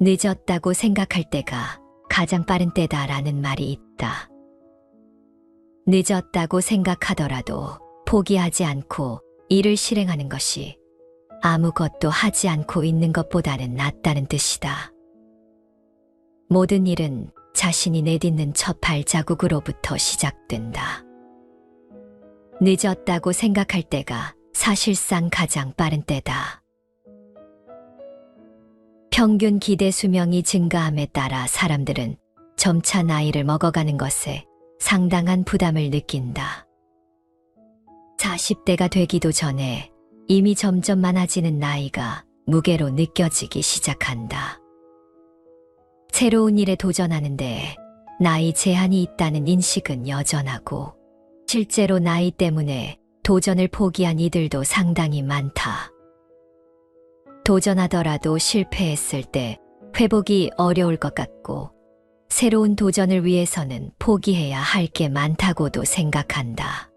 늦었다고 생각할 때가 가장 빠른 때다라는 말이 있다. 늦었다고 생각하더라도 포기하지 않고 일을 실행하는 것이 아무것도 하지 않고 있는 것보다는 낫다는 뜻이다. 모든 일은 자신이 내딛는 첫 발자국으로부터 시작된다. 늦었다고 생각할 때가 사실상 가장 빠른 때다. 평균 기대 수명이 증가함에 따라 사람들은 점차 나이를 먹어가는 것에 상당한 부담을 느낀다. 40대가 되기도 전에 이미 점점 많아지는 나이가 무게로 느껴지기 시작한다. 새로운 일에 도전하는데 나이 제한이 있다는 인식은 여전하고, 실제로 나이 때문에 도전을 포기한 이들도 상당히 많다. 도전하더라도 실패했을 때 회복이 어려울 것 같고, 새로운 도전을 위해서는 포기해야 할 게 많다고도 생각한다.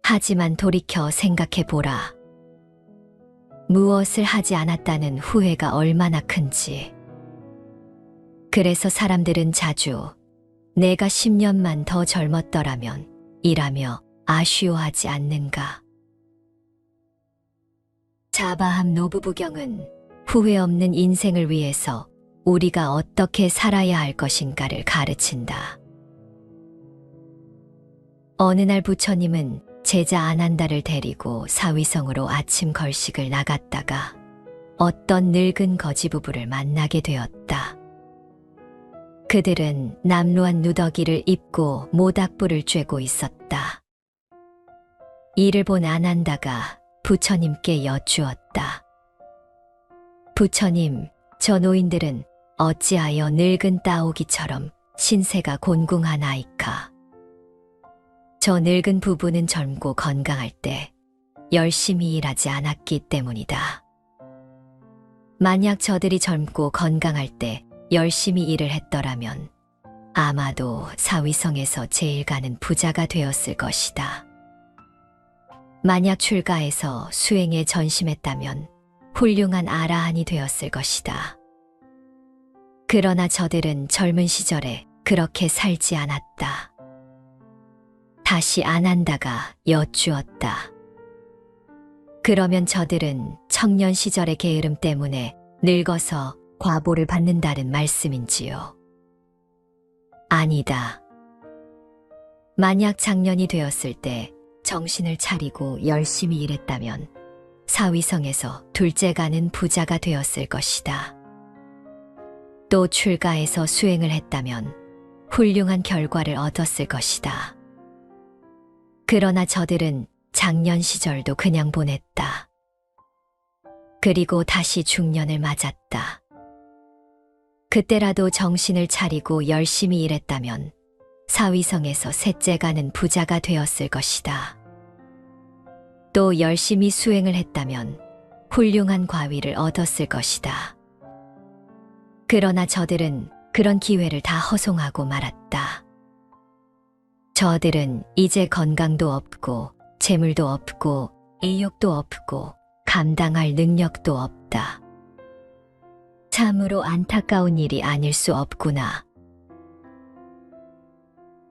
하지만 돌이켜 생각해보라. 무엇을 하지 않았다는 후회가 얼마나 큰지. 그래서 사람들은 자주 내가 10년만 더 젊었더라면 이라며 아쉬워하지 않는가. 자바함 노부부경은 후회 없는 인생을 위해서 우리가 어떻게 살아야 할 것인가를 가르친다. 어느 날 부처님은 제자 아난다를 데리고 사위성으로 아침 걸식을 나갔다가 어떤 늙은 거지 부부를 만나게 되었다. 그들은 남루한 누더기를 입고 모닥불을 쬐고 있었다. 이를 본 아난다가 부처님께 여쭈었다. 부처님, 저 노인들은 어찌하여 늙은 따오기처럼 신세가 곤궁하나이까? 저 늙은 부부는 젊고 건강할 때 열심히 일하지 않았기 때문이다. 만약 저들이 젊고 건강할 때 열심히 일을 했더라면 아마도 사위성에서 제일 가는 부자가 되었을 것이다. 만약 출가해서 수행에 전심했다면 훌륭한 아라한이 되었을 것이다. 그러나 저들은 젊은 시절에 그렇게 살지 않았다. 다시 아난다가 여쭈었다. 그러면 저들은 청년 시절의 게으름 때문에 늙어서 과보를 받는다는 말씀인지요? 아니다. 만약 장년이 되었을 때 정신을 차리고 열심히 일했다면 사위성에서 둘째 가는 부자가 되었을 것이다. 또 출가해서 수행을 했다면 훌륭한 결과를 얻었을 것이다. 그러나 저들은 장년 시절도 그냥 보냈다. 그리고 다시 중년을 맞았다. 그때라도 정신을 차리고 열심히 일했다면 사위성에서 셋째 가는 부자가 되었을 것이다. 또 열심히 수행을 했다면 훌륭한 과위를 얻었을 것이다. 그러나 저들은 그런 기회를 다 허송하고 말았다. 저들은 이제 건강도 없고 재물도 없고 의욕도 없고 감당할 능력도 없다. 참으로 안타까운 일이 아닐 수 없구나.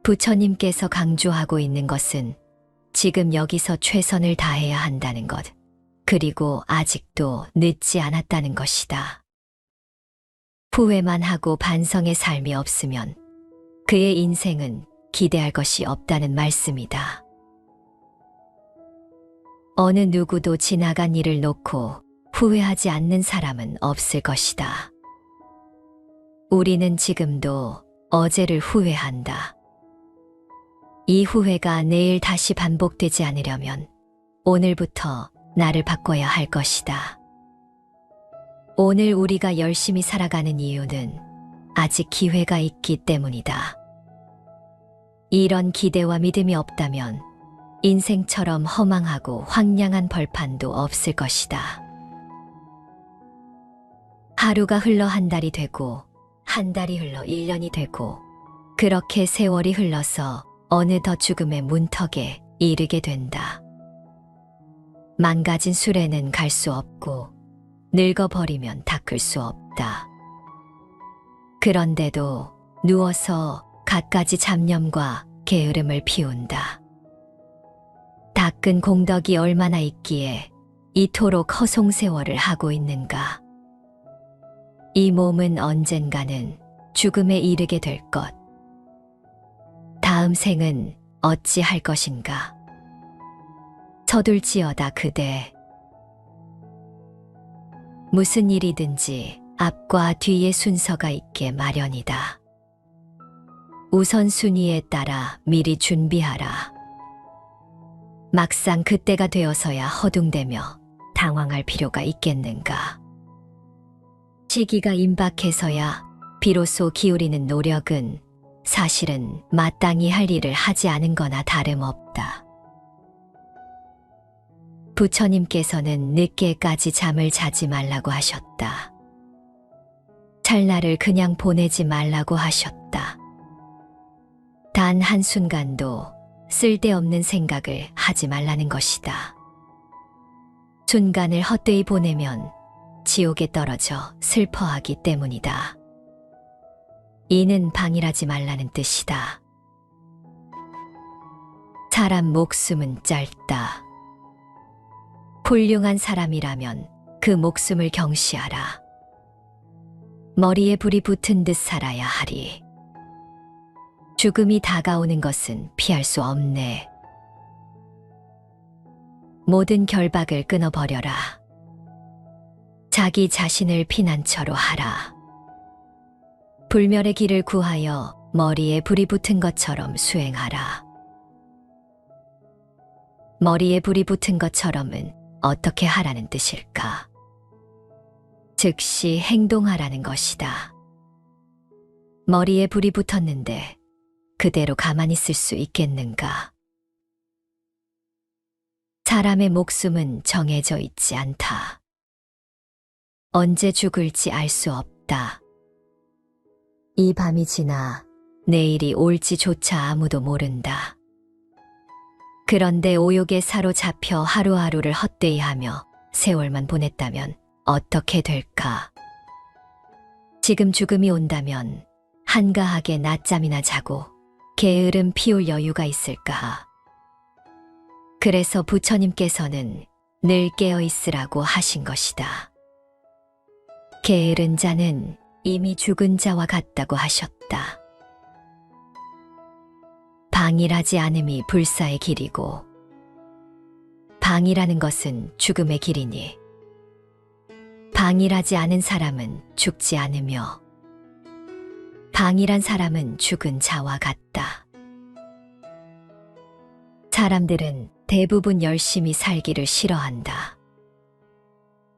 부처님께서 강조하고 있는 것은 지금 여기서 최선을 다해야 한다는 것, 그리고 아직도 늦지 않았다는 것이다. 후회만 하고 반성의 삶이 없으면 그의 인생은 기대할 것이 없다는 말씀이다. 어느 누구도 지나간 일을 놓고 후회하지 않는 사람은 없을 것이다. 우리는 지금도 어제를 후회한다. 이 후회가 내일 다시 반복되지 않으려면 오늘부터 나를 바꿔야 할 것이다. 오늘 우리가 열심히 살아가는 이유는 아직 기회가 있기 때문이다. 이런 기대와 믿음이 없다면 인생처럼 허망하고 황량한 벌판도 없을 것이다. 하루가 흘러 한 달이 되고 한 달이 흘러 1년이 되고 그렇게 세월이 흘러서 어느덧 죽음의 문턱에 이르게 된다. 망가진 수레는 갈 수 없고 늙어버리면 닦을 수 없다. 그런데도 누워서 갖가지 잡념과 게으름을 피운다. 닦은 공덕이 얼마나 있기에 이토록 허송세월을 하고 있는가. 이 몸은 언젠가는 죽음에 이르게 될 것. 다음 생은 어찌 할 것인가. 서둘지어다 그대. 무슨 일이든지 앞과 뒤의 순서가 있게 마련이다. 우선순위에 따라 미리 준비하라. 막상 그때가 되어서야 허둥대며 당황할 필요가 있겠는가. 시기가 임박해서야 비로소 기울이는 노력은 사실은 마땅히 할 일을 하지 않은 거나 다름없다. 부처님께서는 늦게까지 잠을 자지 말라고 하셨다. 찰나를 그냥 보내지 말라고 하셨다. 단 한순간도 쓸데없는 생각을 하지 말라는 것이다. 순간을 헛되이 보내면 지옥에 떨어져 슬퍼하기 때문이다. 이는 방일하지 말라는 뜻이다. 사람 목숨은 짧다. 훌륭한 사람이라면 그 목숨을 경시하라. 머리에 불이 붙은 듯 살아야 하리. 죽음이 다가오는 것은 피할 수 없네. 모든 결박을 끊어버려라. 자기 자신을 피난처로 하라. 불멸의 길을 구하여 머리에 불이 붙은 것처럼 수행하라. 머리에 불이 붙은 것처럼은 어떻게 하라는 뜻일까? 즉시 행동하라는 것이다. 머리에 불이 붙었는데 그대로 가만히 있을 수 있겠는가? 사람의 목숨은 정해져 있지 않다. 언제 죽을지 알 수 없다. 이 밤이 지나 내일이 올지조차 아무도 모른다. 그런데 오욕에 사로잡혀 하루하루를 헛되이 하며 세월만 보냈다면 어떻게 될까? 지금 죽음이 온다면 한가하게 낮잠이나 자고 게으름 피울 여유가 있을까? 그래서 부처님께서는 늘 깨어 있으라고 하신 것이다. 게으른 자는 이미 죽은 자와 같다고 하셨다. 방일하지 않음이 불사의 길이고 방이라는 것은 죽음의 길이니 방일하지 않은 사람은 죽지 않으며 방일한 사람은 죽은 자와 같다. 사람들은 대부분 열심히 살기를 싫어한다.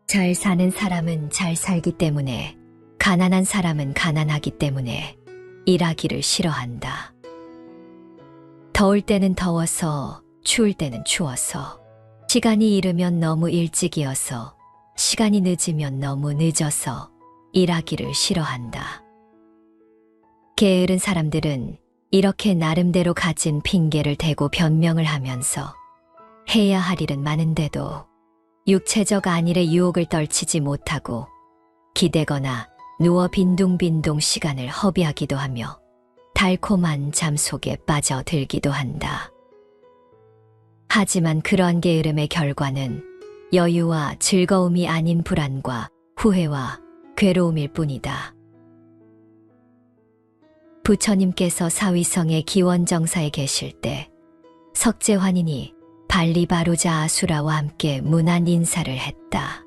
잘 사는 사람은 잘 살기 때문에 가난한 사람은 가난하기 때문에 일하기를 싫어한다. 더울 때는 더워서 추울 때는 추워서 시간이 이르면 너무 일찍이어서 시간이 늦으면 너무 늦어서 일하기를 싫어한다. 게으른 사람들은 이렇게 나름대로 가진 핑계를 대고 변명을 하면서 해야 할 일은 많은데도 육체적 안일의 유혹을 떨치지 못하고 기대거나 누워 빈둥빈둥 시간을 허비하기도 하며 달콤한 잠 속에 빠져들기도 한다. 하지만 그러한 게으름의 결과는 여유와 즐거움이 아닌 불안과 후회와 괴로움일 뿐이다. 부처님께서 사위성의 기원정사에 계실 때 석재환인이 발리바루자 아수라와 함께 문안 인사를 했다.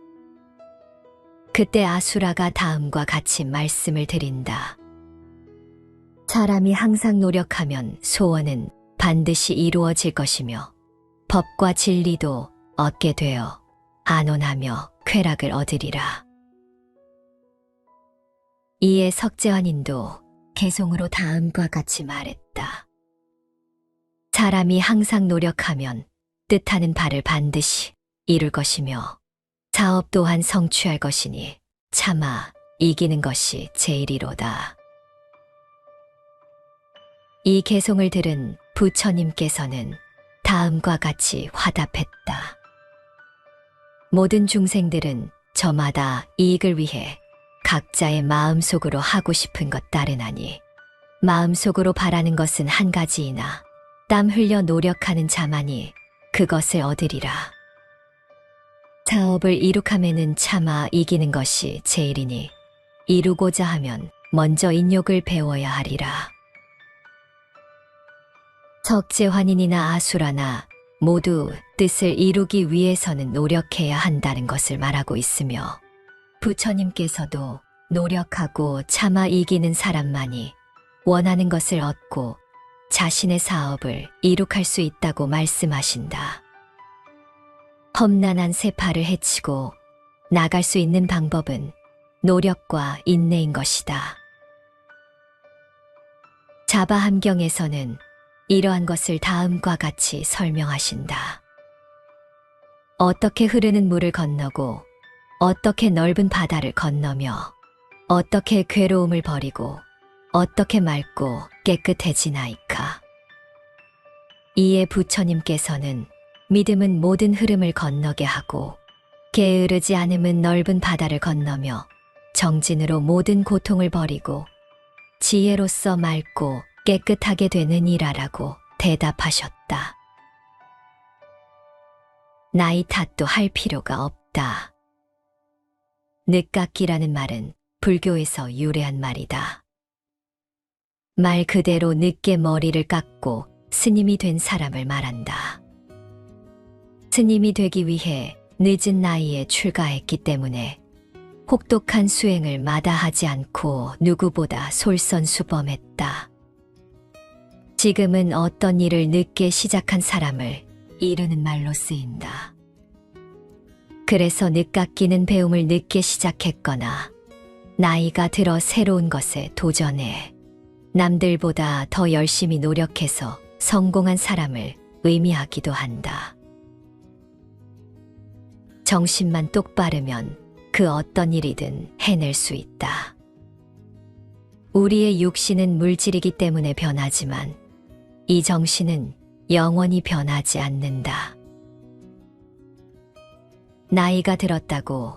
그때 아수라가 다음과 같이 말씀을 드린다. 사람이 항상 노력하면 소원은 반드시 이루어질 것이며 법과 진리도 얻게 되어 안온하며 쾌락을 얻으리라. 이에 석재환인도 개송으로 다음과 같이 말했다. 사람이 항상 노력하면 뜻하는 바를 반드시 이룰 것이며 사업 또한 성취할 것이니 차마 이기는 것이 제일이로다. 이 개송을 들은 부처님께서는 다음과 같이 화답했다. 모든 중생들은 저마다 이익을 위해 각자의 마음속으로 하고 싶은 것 따르나니 마음속으로 바라는 것은 한 가지이나 땀 흘려 노력하는 자만이 그것을 얻으리라. 사업을 이룩함에는 차마 이기는 것이 제일이니 이루고자 하면 먼저 인욕을 배워야 하리라. 석재환인이나 아수라나 모두 뜻을 이루기 위해서는 노력해야 한다는 것을 말하고 있으며 부처님께서도 노력하고 참아 이기는 사람만이 원하는 것을 얻고 자신의 사업을 이룩할 수 있다고 말씀하신다. 험난한 세파를 헤치고 나갈 수 있는 방법은 노력과 인내인 것이다. 자바함경에서는 이러한 것을 다음과 같이 설명하신다. 어떻게 흐르는 물을 건너고 어떻게 넓은 바다를 건너며 어떻게 괴로움을 버리고 어떻게 맑고 깨끗해지나이까. 이에 부처님께서는 믿음은 모든 흐름을 건너게 하고 게으르지 않음은 넓은 바다를 건너며 정진으로 모든 고통을 버리고 지혜로서 맑고 깨끗하게 되는 이라라고 대답하셨다. 나이 탓도 할 필요가 없다. 늦깎이라는 말은 불교에서 유래한 말이다. 말 그대로 늦게 머리를 깎고 스님이 된 사람을 말한다. 스님이 되기 위해 늦은 나이에 출가했기 때문에 혹독한 수행을 마다하지 않고 누구보다 솔선수범했다. 지금은 어떤 일을 늦게 시작한 사람을 이르는 말로 쓰인다. 그래서 늦깎이는 배움을 늦게 시작했거나 나이가 들어 새로운 것에 도전해 남들보다 더 열심히 노력해서 성공한 사람을 의미하기도 한다. 정신만 똑바르면 그 어떤 일이든 해낼 수 있다. 우리의 육신은 물질이기 때문에 변하지만 이 정신은 영원히 변하지 않는다. 나이가 들었다고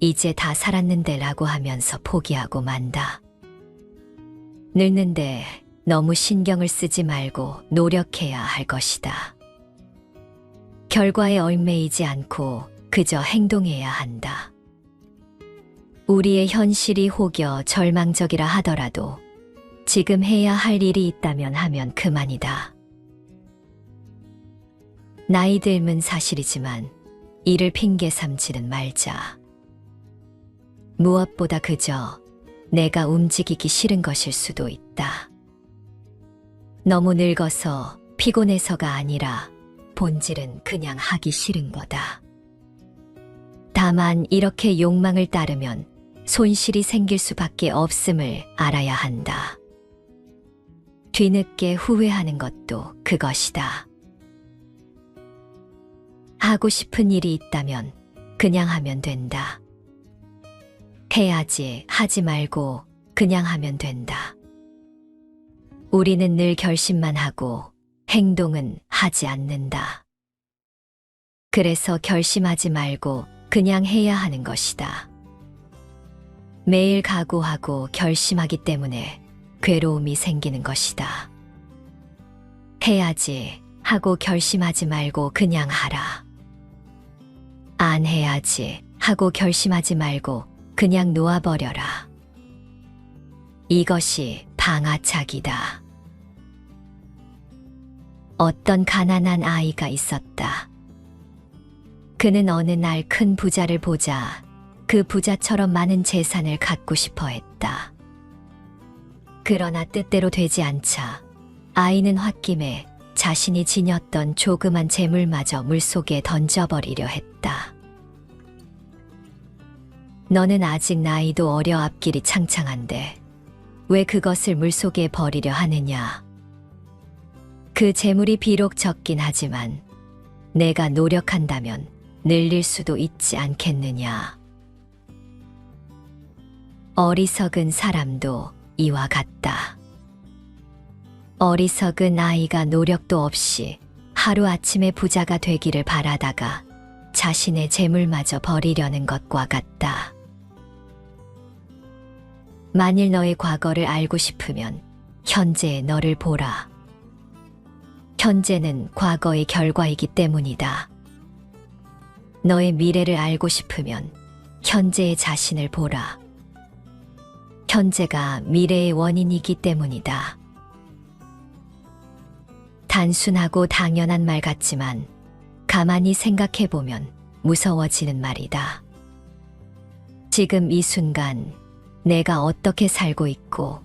이제 다 살았는데 라고 하면서 포기하고 만다. 늙는데 너무 신경을 쓰지 말고 노력해야 할 것이다. 결과에 얽매이지 않고 그저 행동해야 한다. 우리의 현실이 혹여 절망적이라 하더라도 지금 해야 할 일이 있다면 하면 그만이다. 나이 듦은 사실이지만 이를 핑계 삼지는 말자. 무엇보다 그저 내가 움직이기 싫은 것일 수도 있다. 너무 늙어서 피곤해서가 아니라 본질은 그냥 하기 싫은 거다. 다만 이렇게 욕망을 따르면 손실이 생길 수밖에 없음을 알아야 한다. 뒤늦게 후회하는 것도 그것이다. 하고 싶은 일이 있다면 그냥 하면 된다. 해야지 하지 말고 그냥 하면 된다. 우리는 늘 결심만 하고 행동은 하지 않는다. 그래서 결심하지 말고 그냥 해야 하는 것이다. 매일 각오하고 결심하기 때문에 괴로움이 생기는 것이다. 해야지 하고 결심하지 말고 그냥 하라. 안 해야지 하고 결심하지 말고 그냥 놓아버려라. 이것이 방아착이다. 어떤 가난한 아이가 있었다. 그는 어느 날 큰 부자를 보자 그 부자처럼 많은 재산을 갖고 싶어 했다. 그러나 뜻대로 되지 않자 아이는 홧김에 자신이 지녔던 조그만 재물마저 물속에 던져버리려 했다. 너는 아직 나이도 어려 앞길이 창창한데 왜 그것을 물속에 버리려 하느냐? 그 재물이 비록 적긴 하지만 내가 노력한다면 늘릴 수도 있지 않겠느냐? 어리석은 사람도 이와 같다. 어리석은 아이가 노력도 없이 하루아침에 부자가 되기를 바라다가 자신의 재물마저 버리려는 것과 같다. 만일 너의 과거를 알고 싶으면 현재의 너를 보라. 현재는 과거의 결과이기 때문이다. 너의 미래를 알고 싶으면 현재의 자신을 보라. 현재가 미래의 원인이기 때문이다. 단순하고 당연한 말 같지만 가만히 생각해보면 무서워지는 말이다. 지금 이 순간 내가 어떻게 살고 있고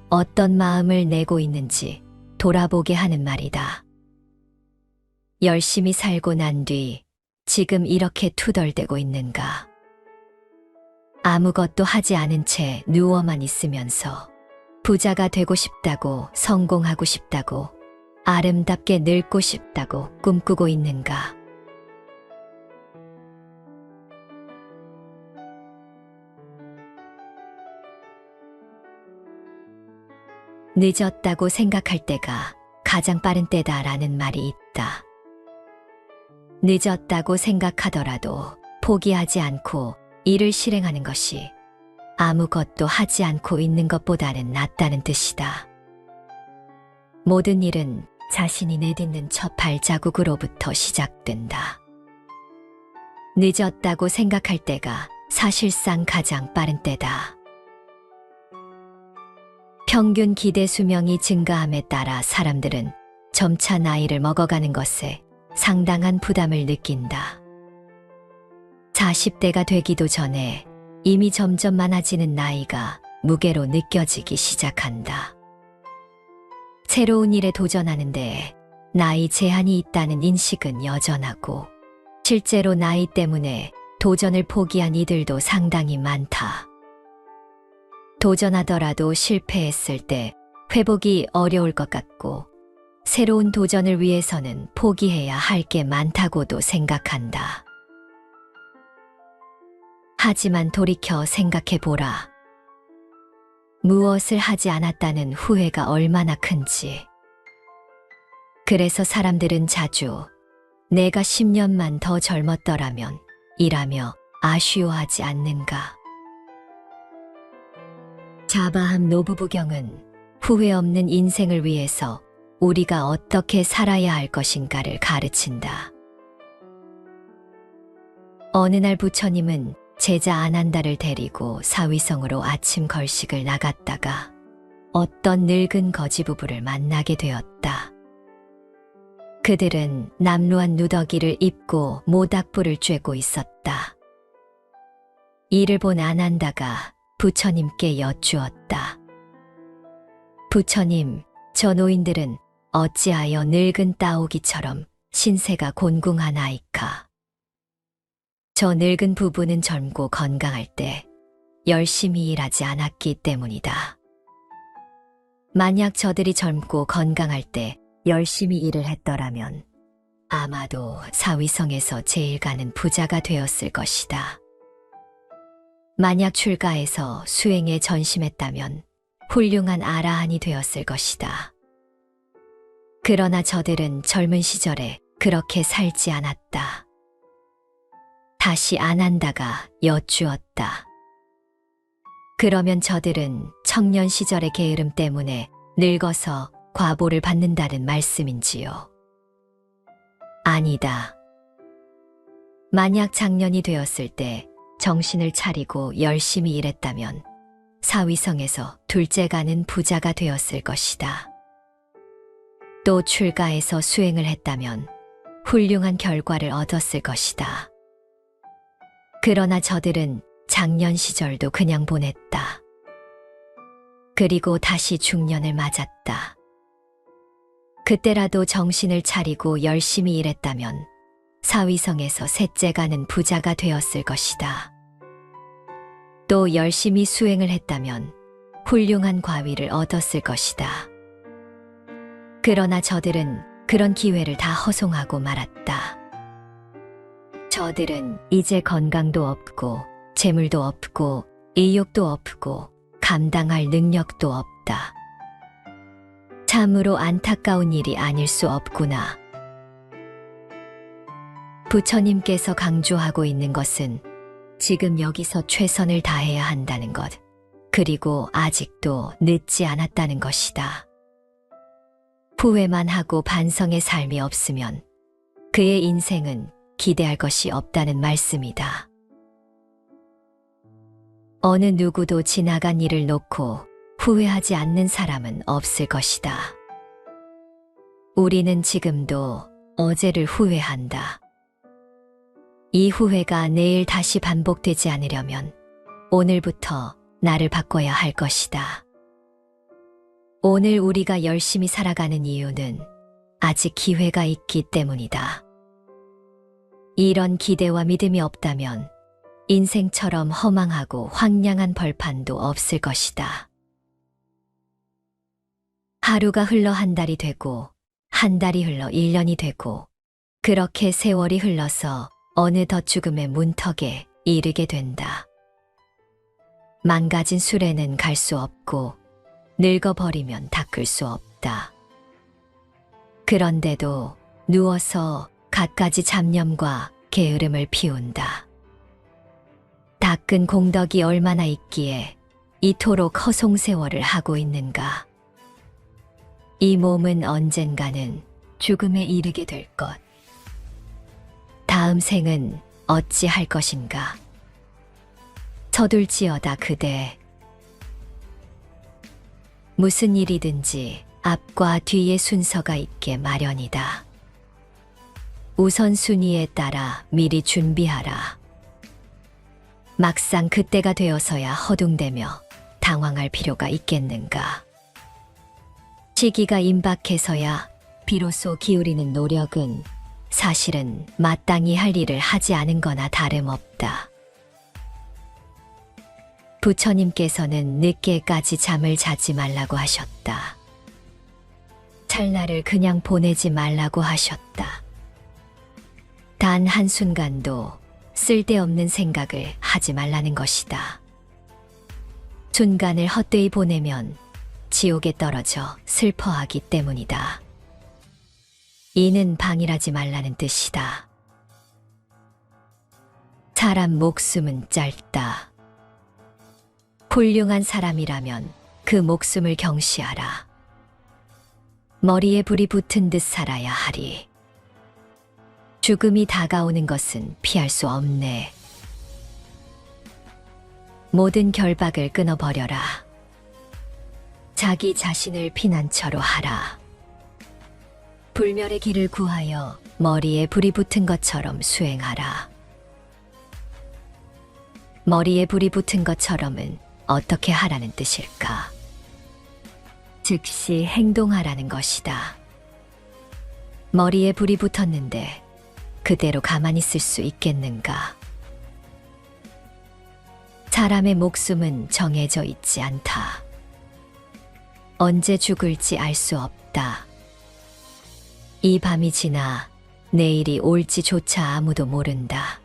어떤 마음을 내고 있는지 돌아보게 하는 말이다. 열심히 살고 난 뒤 지금 이렇게 투덜대고 있는가? 아무것도 하지 않은 채 누워만 있으면서 부자가 되고 싶다고, 성공하고 싶다고, 아름답게 늙고 싶다고 꿈꾸고 있는가? 늦었다고 생각할 때가 가장 빠른 때다라는 말이 있다. 늦었다고 생각하더라도 포기하지 않고 일을 실행하는 것이 아무것도 하지 않고 있는 것보다는 낫다는 뜻이다. 모든 일은 자신이 내딛는 첫 발자국으로부터 시작된다. 늦었다고 생각할 때가 사실상 가장 빠른 때다. 평균 기대 수명이 증가함에 따라 사람들은 점차 나이를 먹어가는 것에 상당한 부담을 느낀다. 40대가 되기도 전에 이미 점점 많아지는 나이가 무게로 느껴지기 시작한다. 새로운 일에 도전하는데 나이 제한이 있다는 인식은 여전하고 실제로 나이 때문에 도전을 포기한 이들도 상당히 많다. 도전하더라도 실패했을 때 회복이 어려울 것 같고 새로운 도전을 위해서는 포기해야 할 게 많다고도 생각한다. 하지만 돌이켜 생각해보라. 무엇을 하지 않았다는 후회가 얼마나 큰지. 그래서 사람들은 자주 내가 10년만 더 젊었더라면 이라며 아쉬워하지 않는가. 자바함 노부부경은 후회 없는 인생을 위해서 우리가 어떻게 살아야 할 것인가를 가르친다. 어느 날 부처님은 제자 아난다를 데리고 사위성으로 아침 걸식을 나갔다가 어떤 늙은 거지 부부를 만나게 되었다. 그들은 남루한 누더기를 입고 모닥불을 쬐고 있었다. 이를 본 아난다가 부처님께 여쭈었다. 부처님, 저 노인들은 어찌하여 늙은 따오기처럼 신세가 곤궁하나이까? 저 늙은 부부는 젊고 건강할 때 열심히 일하지 않았기 때문이다. 만약 저들이 젊고 건강할 때 열심히 일을 했더라면 아마도 사위성에서 제일 가는 부자가 되었을 것이다. 만약 출가해서 수행에 전심했다면 훌륭한 아라한이 되었을 것이다. 그러나 저들은 젊은 시절에 그렇게 살지 않았다. 다시 아난다가 여쭈었다. 그러면 저들은 청년 시절의 게으름 때문에 늙어서 과보를 받는다는 말씀인지요? 아니다. 만약 장년이 되었을 때 정신을 차리고 열심히 일했다면 사위성에서 둘째 가는 부자가 되었을 것이다. 또 출가해서 수행을 했다면 훌륭한 결과를 얻었을 것이다. 그러나 저들은 장년 시절도 그냥 보냈다. 그리고 다시 중년을 맞았다. 그때라도 정신을 차리고 열심히 일했다면 사위성에서 셋째 가는 부자가 되었을 것이다. 또 열심히 수행을 했다면 훌륭한 과위를 얻었을 것이다. 그러나 저들은 그런 기회를 다 허송하고 말았다. 저들은 이제 건강도 없고 재물도 없고 의욕도 없고 감당할 능력도 없다. 참으로 안타까운 일이 아닐 수 없구나. 부처님께서 강조하고 있는 것은 지금 여기서 최선을 다해야 한다는 것, 그리고 아직도 늦지 않았다는 것이다. 후회만 하고 반성의 삶이 없으면 그의 인생은 기대할 것이 없다는 말씀이다. 어느 누구도 지나간 일을 놓고 후회하지 않는 사람은 없을 것이다. 우리는 지금도 어제를 후회한다. 이 후회가 내일 다시 반복되지 않으려면 오늘부터 나를 바꿔야 할 것이다. 오늘 우리가 열심히 살아가는 이유는 아직 기회가 있기 때문이다. 이런 기대와 믿음이 없다면 인생처럼 허망하고 황량한 벌판도 없을 것이다. 하루가 흘러 한 달이 되고 한 달이 흘러 1년이 되고 그렇게 세월이 흘러서 어느덧 죽음의 문턱에 이르게 된다. 망가진 수레는 갈 수 없고 늙어버리면 닦을 수 없다. 그런데도 누워서 갖가지 잡념과 게으름을 피운다. 닦은 공덕이 얼마나 있기에 이토록 허송세월을 하고 있는가. 이 몸은 언젠가는 죽음에 이르게 될 것. 다음 생은 어찌 할 것인가. 서둘지어다 그대. 무슨 일이든지 앞과 뒤의 순서가 있게 마련이다. 우선순위에 따라 미리 준비하라. 막상 그때가 되어서야 허둥대며 당황할 필요가 있겠는가. 시기가 임박해서야 비로소 기울이는 노력은 사실은 마땅히 할 일을 하지 않은 거나 다름없다. 부처님께서는 늦게까지 잠을 자지 말라고 하셨다. 찰나를 그냥 보내지 말라고 하셨다. 단 한순간도 쓸데없는 생각을 하지 말라는 것이다. 순간을 헛되이 보내면 지옥에 떨어져 슬퍼하기 때문이다. 이는 방일하지 말라는 뜻이다. 사람 목숨은 짧다. 훌륭한 사람이라면 그 목숨을 경시하라. 머리에 불이 붙은 듯 살아야 하리. 죽음이 다가오는 것은 피할 수 없네. 모든 결박을 끊어버려라. 자기 자신을 피난처로 하라. 불멸의 길을 구하여 머리에 불이 붙은 것처럼 수행하라. 머리에 불이 붙은 것처럼은 어떻게 하라는 뜻일까? 즉시 행동하라는 것이다. 머리에 불이 붙었는데 그대로 가만히 있을 수 있겠는가? 사람의 목숨은 정해져 있지 않다. 언제 죽을지 알 수 없다. 이 밤이 지나 내일이 올지조차 아무도 모른다.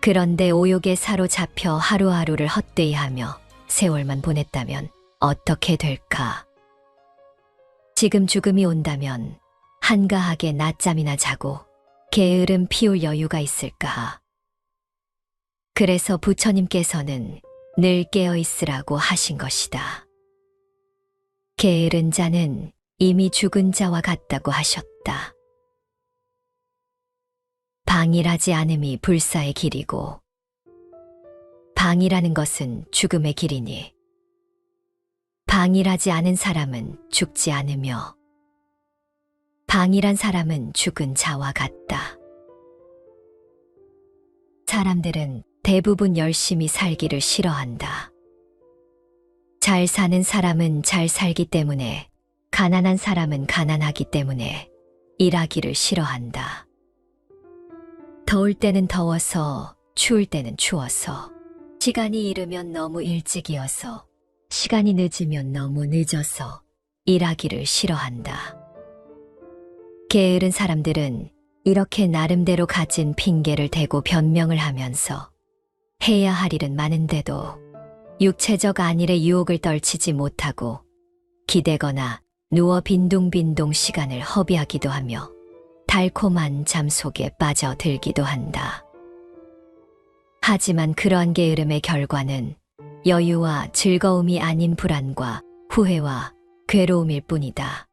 그런데 오욕에 사로잡혀 하루하루를 헛되이 하며 세월만 보냈다면 어떻게 될까? 지금 죽음이 온다면 한가하게 낮잠이나 자고 게으름 피울 여유가 있을까? 그래서 부처님께서는 늘 깨어 있으라고 하신 것이다. 게으른 자는 이미 죽은 자와 같다고 하셨다. 방일하지 않음이 불사의 길이고 방이라는 것은 죽음의 길이니 방일하지 않은 사람은 죽지 않으며 방일한 사람은 죽은 자와 같다. 사람들은 대부분 열심히 살기를 싫어한다. 잘 사는 사람은 잘 살기 때문에 가난한 사람은 가난하기 때문에 일하기를 싫어한다. 더울 때는 더워서 추울 때는 추워서 시간이 이르면 너무 일찍이어서 시간이 늦으면 너무 늦어서 일하기를 싫어한다. 게으른 사람들은 이렇게 나름대로 가진 핑계를 대고 변명을 하면서 해야 할 일은 많은데도 육체적 안일의 유혹을 떨치지 못하고 기대거나 누워 빈둥빈둥 시간을 허비하기도 하며 달콤한 잠 속에 빠져들기도 한다. 하지만 그러한 게으름의 결과는 여유와 즐거움이 아닌 불안과 후회와 괴로움일 뿐이다.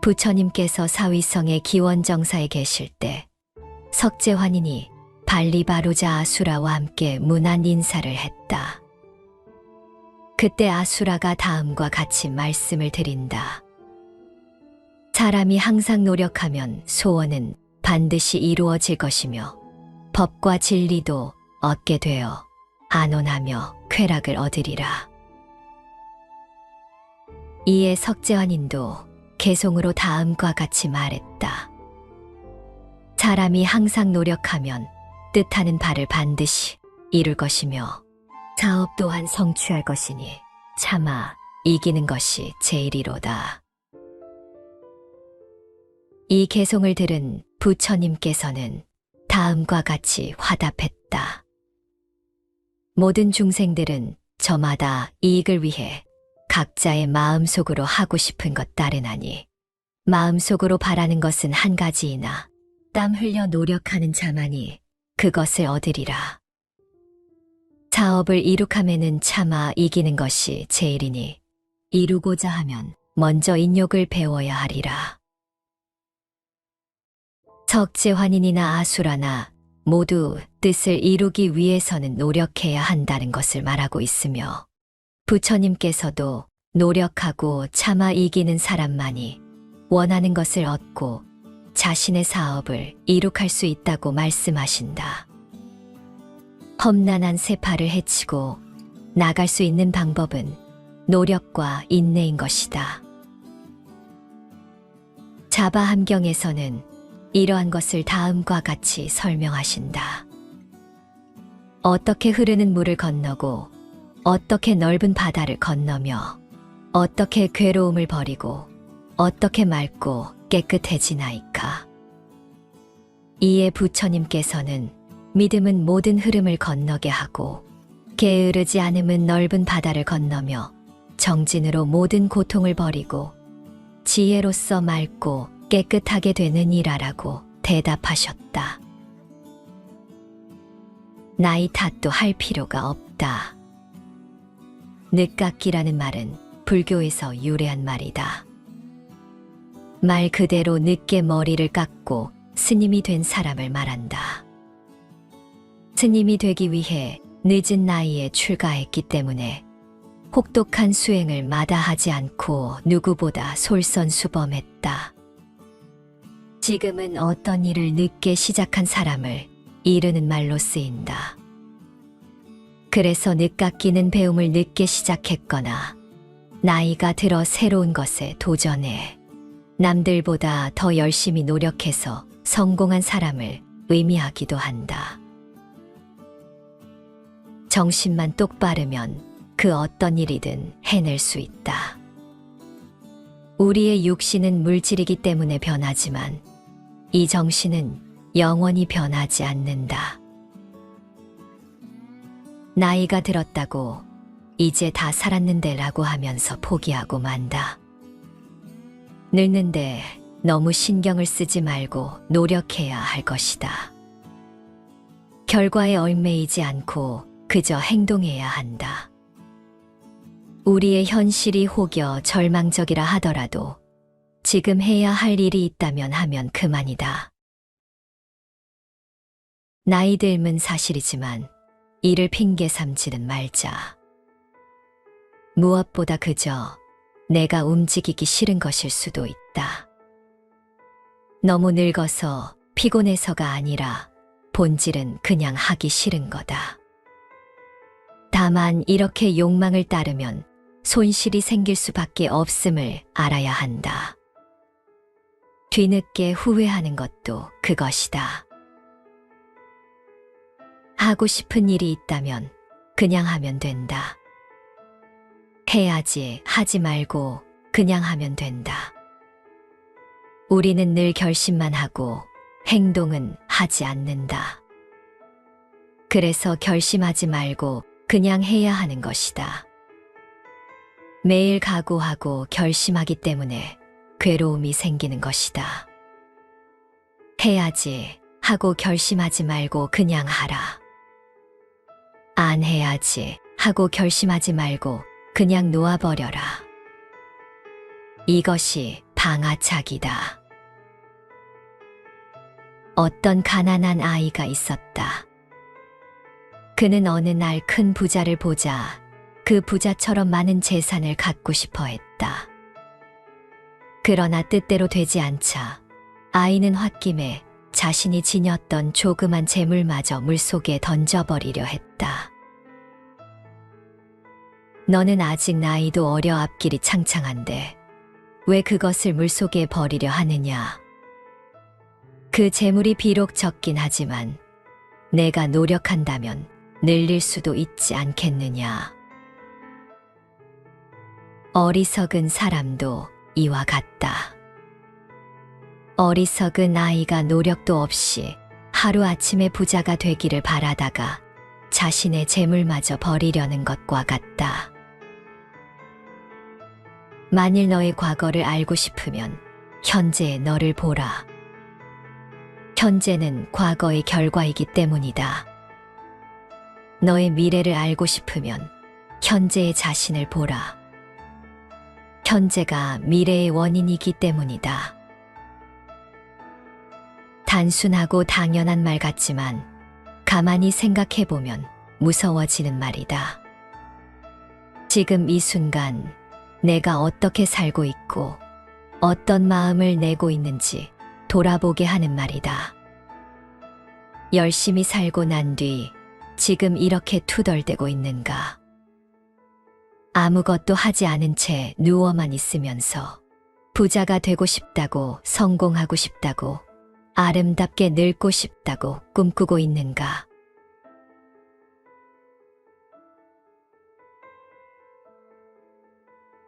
부처님께서 사위성의 기원정사에 계실 때 석재환인이 발리바루자 아수라와 함께 문안 인사를 했다. 그때 아수라가 다음과 같이 말씀을 드린다. 사람이 항상 노력하면 소원은 반드시 이루어질 것이며 법과 진리도 얻게 되어 안온하며 쾌락을 얻으리라. 이에 석재환인도 개송으로 다음과 같이 말했다. 사람이 항상 노력하면 뜻하는 바를 반드시 이룰 것이며 사업 또한 성취할 것이니 차마 이기는 것이 제일이로다. 이 개송을 들은 부처님께서는 다음과 같이 화답했다. 모든 중생들은 저마다 이익을 위해 각자의 마음속으로 하고 싶은 것 따르나니 마음속으로 바라는 것은 한 가지이나 땀 흘려 노력하는 자만이 그것을 얻으리라. 사업을 이룩함에는 차마 이기는 것이 제일이니 이루고자 하면 먼저 인욕을 배워야 하리라. 석재환인이나 아수라나 모두 뜻을 이루기 위해서는 노력해야 한다는 것을 말하고 있으며 부처님께서도 노력하고 참아 이기는 사람만이 원하는 것을 얻고 자신의 사업을 이룩할 수 있다고 말씀하신다. 험난한 세파를 헤치고 나갈 수 있는 방법은 노력과 인내인 것이다. 자바함경에서는 이러한 것을 다음과 같이 설명하신다. 어떻게 흐르는 물을 건너고 어떻게 넓은 바다를 건너며 어떻게 괴로움을 버리고 어떻게 맑고 깨끗해지나이까. 이에 부처님께서는 믿음은 모든 흐름을 건너게 하고 게으르지 않음은 넓은 바다를 건너며 정진으로 모든 고통을 버리고 지혜로서 맑고 깨끗하게 되는 이라라고 대답하셨다. 나이 탓도 할 필요가 없다. 늦깎이라는 말은 불교에서 유래한 말이다. 말 그대로 늦게 머리를 깎고 스님이 된 사람을 말한다. 스님이 되기 위해 늦은 나이에 출가했기 때문에 혹독한 수행을 마다하지 않고 누구보다 솔선수범했다. 지금은 어떤 일을 늦게 시작한 사람을 이르는 말로 쓰인다. 그래서 늦깎이는 배움을 늦게 시작했거나 나이가 들어 새로운 것에 도전해 남들보다 더 열심히 노력해서 성공한 사람을 의미하기도 한다. 정신만 똑바르면 그 어떤 일이든 해낼 수 있다. 우리의 육신은 물질이기 때문에 변하지만 이 정신은 영원히 변하지 않는다. 나이가 들었다고 이제 다 살았는데 라고 하면서 포기하고 만다. 늙는데 너무 신경을 쓰지 말고 노력해야 할 것이다. 결과에 얽매이지 않고 그저 행동해야 한다. 우리의 현실이 혹여 절망적이라 하더라도 지금 해야 할 일이 있다면 하면 그만이다. 나이 듦은 사실이지만 이를 핑계 삼지는 말자. 무엇보다 그저 내가 움직이기 싫은 것일 수도 있다. 너무 늙어서 피곤해서가 아니라 본질은 그냥 하기 싫은 거다. 다만 이렇게 욕망을 따르면 손실이 생길 수밖에 없음을 알아야 한다. 뒤늦게 후회하는 것도 그것이다. 하고 싶은 일이 있다면 그냥 하면 된다. 해야지 하지 말고 그냥 하면 된다. 우리는 늘 결심만 하고 행동은 하지 않는다. 그래서 결심하지 말고 그냥 해야 하는 것이다. 매일 각오하고 결심하기 때문에 괴로움이 생기는 것이다. 해야지 하고 결심하지 말고 그냥 하라. 안 해야지 하고 결심하지 말고 그냥 놓아버려라. 이것이 방아차기다. 어떤 가난한 아이가 있었다. 그는 어느 날 큰 부자를 보자 그 부자처럼 많은 재산을 갖고 싶어 했다. 그러나 뜻대로 되지 않자 아이는 홧김에 자신이 지녔던 조그만 재물마저 물속에 던져버리려 했다. 너는 아직 나이도 어려 앞길이 창창한데 왜 그것을 물속에 버리려 하느냐? 그 재물이 비록 적긴 하지만 내가 노력한다면 늘릴 수도 있지 않겠느냐? 어리석은 사람도 이와 같다. 어리석은 아이가 노력도 없이 하루아침에 부자가 되기를 바라다가 자신의 재물마저 버리려는 것과 같다. 만일 너의 과거를 알고 싶으면 현재의 너를 보라. 현재는 과거의 결과이기 때문이다. 너의 미래를 알고 싶으면 현재의 자신을 보라. 현재가 미래의 원인이기 때문이다. 단순하고 당연한 말 같지만 가만히 생각해보면 무서워지는 말이다. 지금 이 순간 내가 어떻게 살고 있고 어떤 마음을 내고 있는지 돌아보게 하는 말이다. 열심히 살고 난 뒤 지금 이렇게 투덜대고 있는가? 아무것도 하지 않은 채 누워만 있으면서 부자가 되고 싶다고, 성공하고 싶다고, 아름답게 늙고 싶다고 꿈꾸고 있는가?